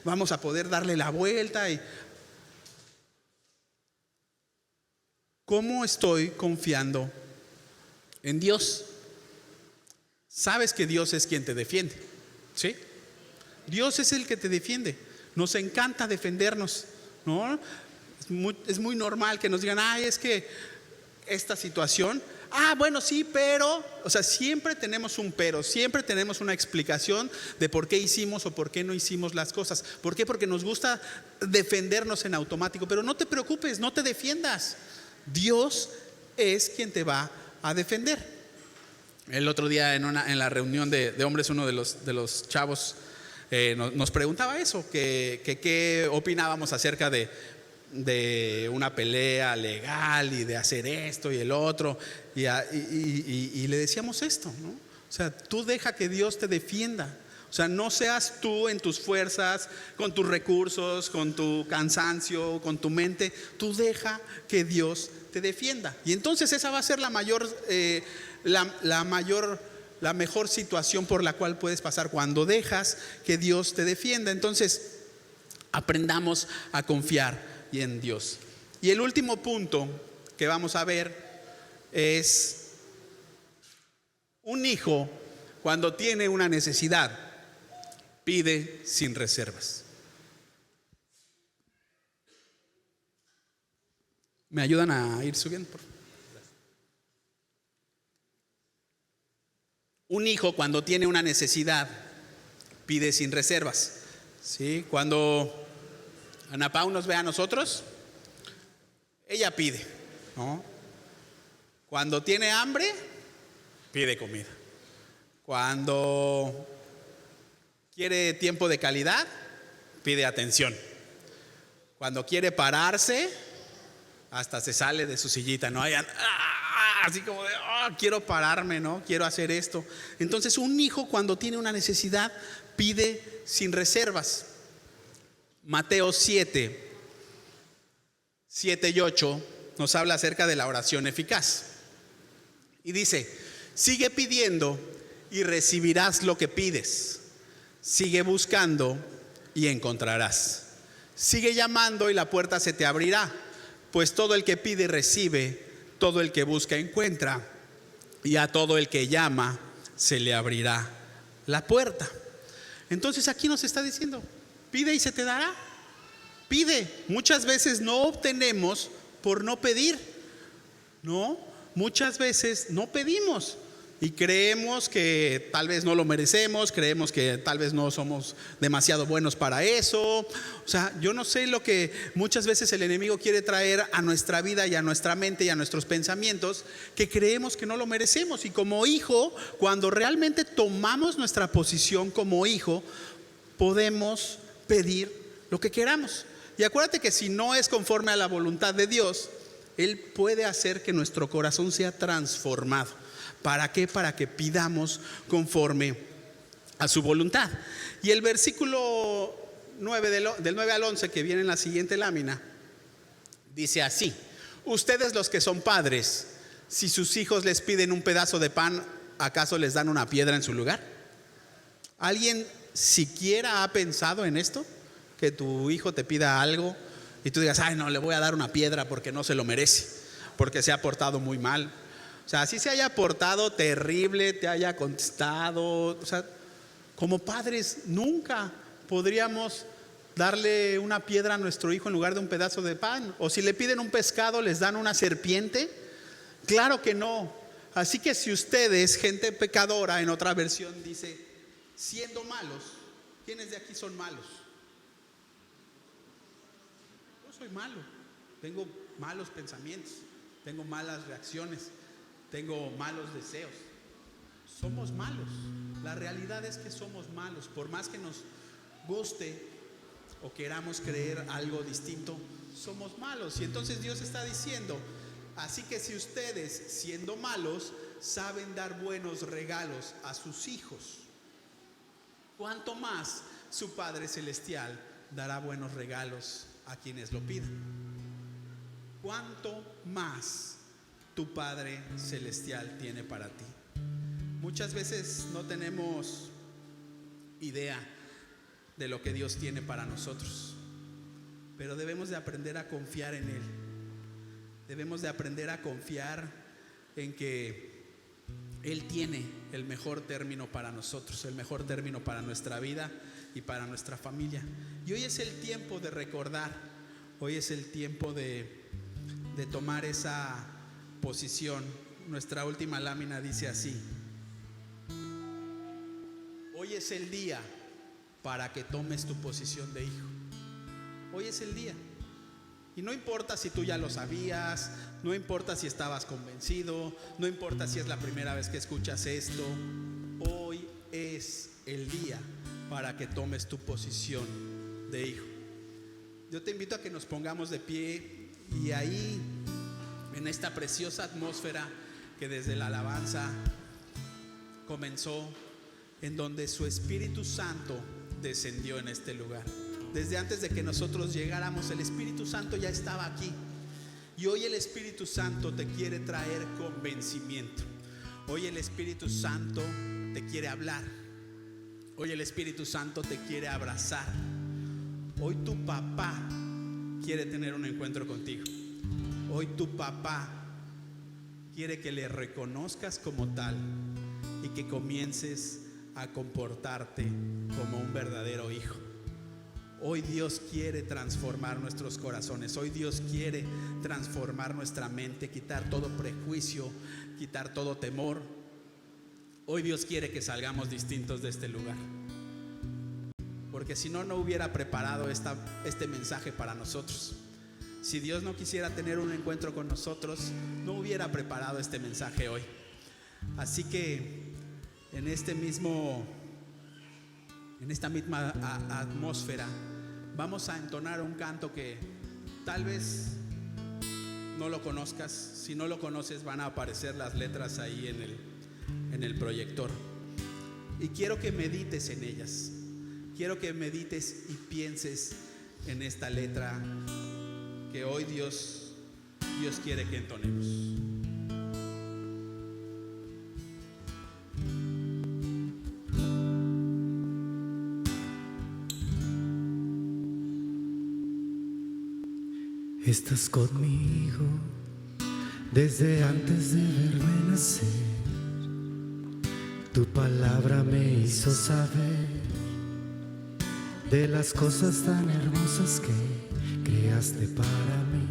vamos a poder darle la vuelta? ¿Cómo estoy confiando en Dios? Sabes que Dios es quien te defiende, ¿sí? Dios es el que te defiende. Nos encanta defendernos, ¿no? Es muy normal que nos digan, es que esta situación, Bueno, sí, pero, o sea, siempre tenemos un pero, siempre tenemos una explicación de por qué hicimos o por qué no hicimos las cosas. ¿Por qué? Porque nos gusta defendernos en automático, pero no te preocupes, no te defiendas. Dios es quien te va a defender. El otro día en la reunión de hombres, uno de los chavos nos preguntaba eso, que qué opinábamos acerca de una pelea legal y de hacer esto y el otro, y le decíamos esto, ¿no? O sea, tú deja que Dios te defienda. O sea, no seas tú en tus fuerzas, con tus recursos, con tu cansancio, con tu mente. Tú deja que Dios te defienda. Y entonces esa va a ser la mejor situación por la cual puedes pasar, cuando dejas que Dios te defienda. Entonces, aprendamos a confiar en Dios. Y el último punto que vamos a ver es: un hijo, cuando tiene una necesidad, pide sin reservas. ¿Me ayudan a ir subiendo, por favor? Un hijo, cuando tiene una necesidad, pide sin reservas. ¿Sí? Cuando Ana Pau nos ve a nosotros, ella pide, ¿no? Cuando tiene hambre, pide comida. Cuando quiere tiempo de calidad, pide atención. Cuando quiere pararse, hasta se sale de su sillita, ¿no? Así como de, quiero pararme, ¿no? Quiero hacer esto. Entonces, un hijo, cuando tiene una necesidad, pide sin reservas. Mateo 7 y 8 nos habla acerca de la oración eficaz. Y dice: sigue pidiendo y recibirás lo que pides. Sigue buscando y encontrarás. Sigue llamando y la puerta se te abrirá. Pues todo el que pide recibe, todo el que busca encuentra, y a todo el que llama se le abrirá la puerta. Entonces aquí nos está diciendo: pide y se te dará. Pide. Muchas veces no obtenemos por no pedir, ¿no? Muchas veces no pedimos y creemos que tal vez no lo merecemos, creemos que tal vez no somos demasiado buenos para eso. O sea, yo no sé lo que muchas veces el enemigo quiere traer a nuestra vida y a nuestra mente y a nuestros pensamientos, que creemos que no lo merecemos. Y como hijo, cuando realmente tomamos nuestra posición como hijo, podemos pedir lo que queramos. Y acuérdate que si no es conforme a la voluntad de Dios, Él puede hacer que nuestro corazón sea transformado. ¿Para qué? Para que pidamos conforme a su voluntad. Y el versículo 9 del 9 al 11 que viene en la siguiente lámina dice así: ustedes, los que son padres, si sus hijos les piden un pedazo de pan, ¿acaso les dan una piedra en su lugar? ¿Alguien siquiera ha pensado en esto? Que tu hijo te pida algo y tú digas: no, le voy a dar una piedra porque no se lo merece, porque se ha portado muy mal. O sea, así se haya portado terrible, te haya contestado. O sea, como padres nunca podríamos darle una piedra a nuestro hijo en lugar de un pedazo de pan. O si le piden un pescado, ¿les dan una serpiente? Claro que no. Así que si ustedes, gente pecadora, en otra versión dice, siendo malos, ¿quiénes de aquí son malos? Yo soy malo, tengo malos pensamientos, tengo malas reacciones, tengo malos deseos. Somos malos. La realidad es que somos malos. Por más que nos guste o queramos creer algo distinto, somos malos. Y entonces Dios está diciendo: así que si ustedes, siendo malos, saben dar buenos regalos a sus hijos, ¿cuánto más su Padre Celestial dará buenos regalos a quienes lo pidan? ¿Cuánto más tu Padre Celestial tiene para ti? Muchas veces no tenemos idea de lo que Dios tiene para nosotros, pero debemos de aprender a confiar en Él. Debemos de aprender a confiar en que Él tiene el mejor término para nosotros, el mejor término para nuestra vida y para nuestra familia. Y hoy es el tiempo de recordar, hoy es el tiempo de tomar esa posición nuestra última lámina dice así: hoy es el día para que tomes tu posición de hijo. Hoy es el día. Y no importa si tú ya lo sabías, no importa si estabas convencido, no importa si es la primera vez que escuchas esto. Hoy es el día para que tomes tu posición de hijo. Yo te invito a que nos pongamos de pie y ahí, en esta preciosa atmósfera que desde la alabanza comenzó, en donde su Espíritu Santo descendió en este lugar. Desde antes de que nosotros llegáramos, el Espíritu Santo ya estaba aquí. Y hoy el Espíritu Santo te quiere traer convencimiento. Hoy el Espíritu Santo te quiere hablar. Hoy el Espíritu Santo te quiere abrazar. Hoy tu papá quiere tener un encuentro contigo. Hoy tu papá quiere que le reconozcas como tal y que comiences a comportarte como un verdadero hijo. Hoy Dios quiere transformar nuestros corazones. Hoy Dios quiere transformar nuestra mente, quitar todo prejuicio, quitar todo temor. Hoy Dios quiere que salgamos distintos de este lugar. Porque si no, no hubiera preparado este mensaje para nosotros. Si Dios no quisiera tener un encuentro con nosotros, no hubiera preparado este mensaje hoy. Así que en esta misma atmósfera vamos a entonar un canto que tal vez no lo conozcas. Si no lo conoces, van a aparecer las letras ahí en el proyector. Y quiero que medites en ellas. Quiero que medites y pienses en esta letra que hoy Dios quiere que entonemos. Estás conmigo desde antes de verme nacer. Tu palabra me hizo saber de las cosas tan hermosas que creaste para mí.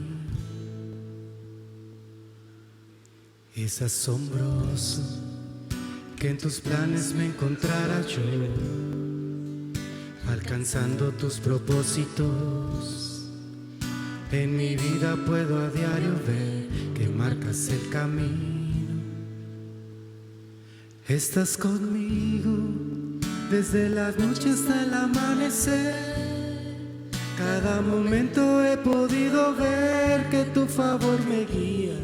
Es asombroso que en tus planes me encontrara yo, alcanzando tus propósitos. En mi vida puedo a diario ver que marcas el camino. Estás conmigo desde la noche hasta el amanecer. Cada momento he podido ver que tu favor me guía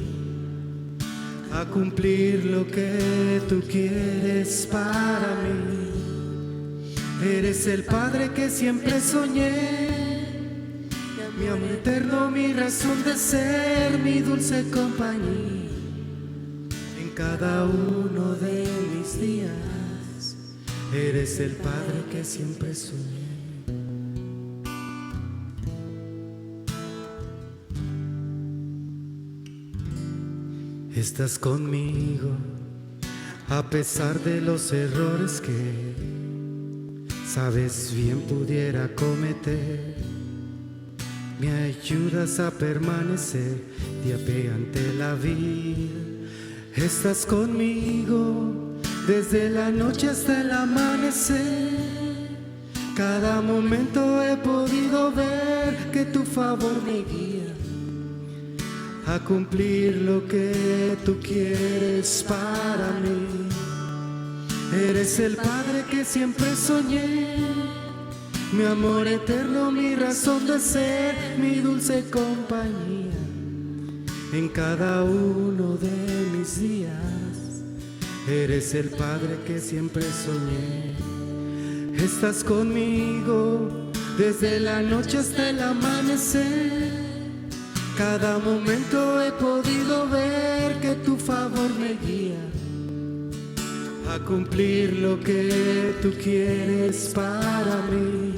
a cumplir lo que tú quieres para mí. Eres el Padre que siempre soñé, mi amor eterno, mi razón de ser, mi dulce compañía en cada uno de mis días. Eres el Padre que siempre soñé. Estás conmigo a pesar de los errores que sabes bien pudiera cometer. Me ayudas a permanecer de a pie ante la vida. Estás conmigo desde la noche hasta el amanecer. Cada momento he podido ver que tu favor me guía a cumplir lo que tú quieres para mí. Eres el Padre que siempre soñé, mi amor eterno, mi razón de ser, mi dulce compañía en cada uno de mis días. Eres el Padre que siempre soñé. Estás conmigo desde la noche hasta el amanecer. Cada momento he podido ver que tu favor me guía a cumplir lo que tú quieres para mí.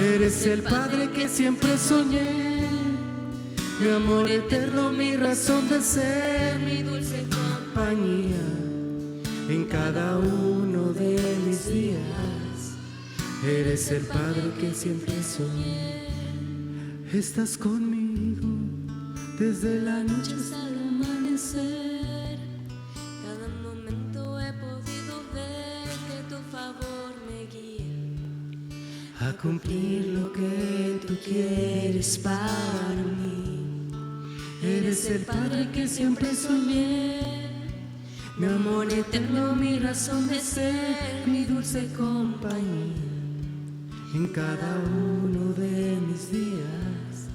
Eres el Padre que siempre soñé, mi amor eterno, mi razón de ser, mi dulce compañía en cada uno de mis días. Eres el Padre que siempre soñé. Estás conmigo desde la noche hasta el amanecer. cumplir lo que tú quieres para mí. Eres el Padre que siempre soñé, mi amor eterno, mi razón de ser, mi dulce compañía. En cada uno de mis días,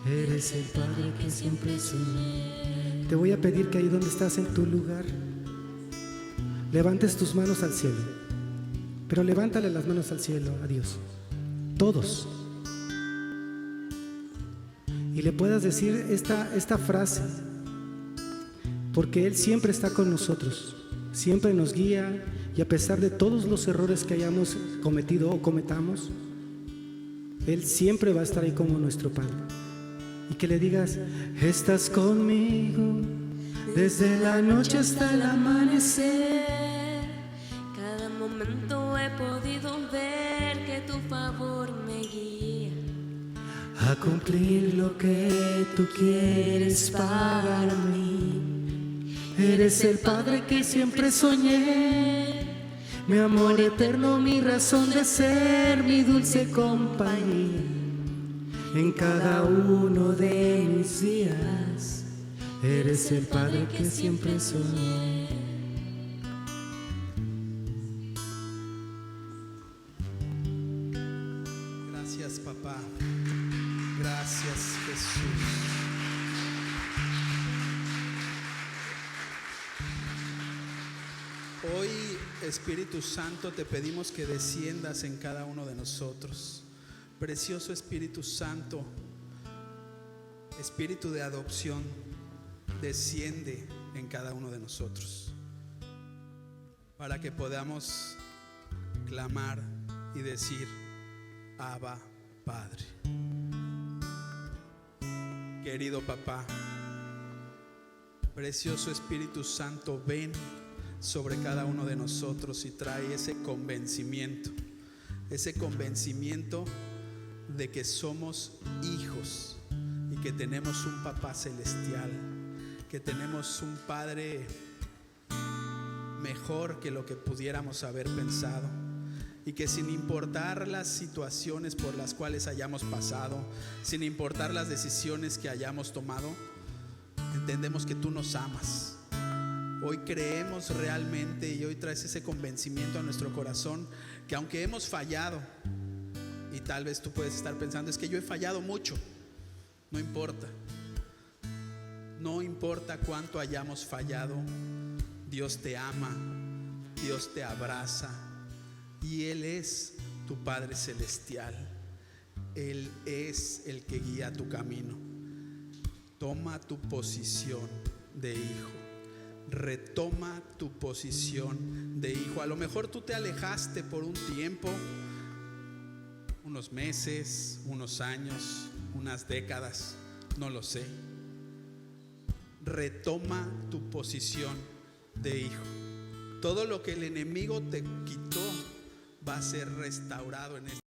eres el Padre que siempre soñé. Te voy a pedir que ahí donde estás en tu lugar, levantes tus manos al cielo, pero levántale las manos al cielo a Dios, todos, y le puedas decir esta frase, porque Él siempre está con nosotros, siempre nos guía, y a pesar de todos los errores que hayamos cometido o cometamos, Él siempre va a estar ahí como nuestro Padre. Y que le digas: estás conmigo desde la noche hasta el amanecer. Cada momento he podido ver que tu favor me guía A cumplir lo que tú quieres para mí. Eres el Padre que siempre soñé, mi amor eterno, mi razón de ser, mi dulce compañía. En cada uno de mis días, eres el Padre que siempre soñé. Gracias, papá. Gracias, Jesús. Hoy, Espíritu Santo, te pedimos que desciendas en cada uno de nosotros. Precioso Espíritu Santo, Espíritu de adopción, desciende en cada uno de nosotros para que podamos clamar y decir: Abba, Padre. Querido papá, precioso Espíritu Santo, ven sobre cada uno de nosotros y trae ese convencimiento de que somos hijos y que tenemos un papá celestial, que tenemos un Padre mejor que lo que pudiéramos haber pensado, y que sin importar las situaciones por las cuales hayamos pasado, sin importar las decisiones que hayamos tomado, entendemos que tú nos amas. Hoy creemos realmente, y hoy traes ese convencimiento a nuestro corazón, que aunque hemos fallado, y tal vez tú puedes estar pensando: es que yo he fallado mucho. No importa. No importa cuánto hayamos fallado, Dios te ama, Dios te abraza, y Él es tu Padre celestial. Él es el que guía tu camino. Toma tu posición de hijo. Retoma tu posición de hijo. A lo mejor tú te alejaste por un tiempo, unos meses, unos años, unas décadas, no lo sé. Retoma tu posición de hijo. Todo lo que el enemigo te quitó va a ser restaurado en este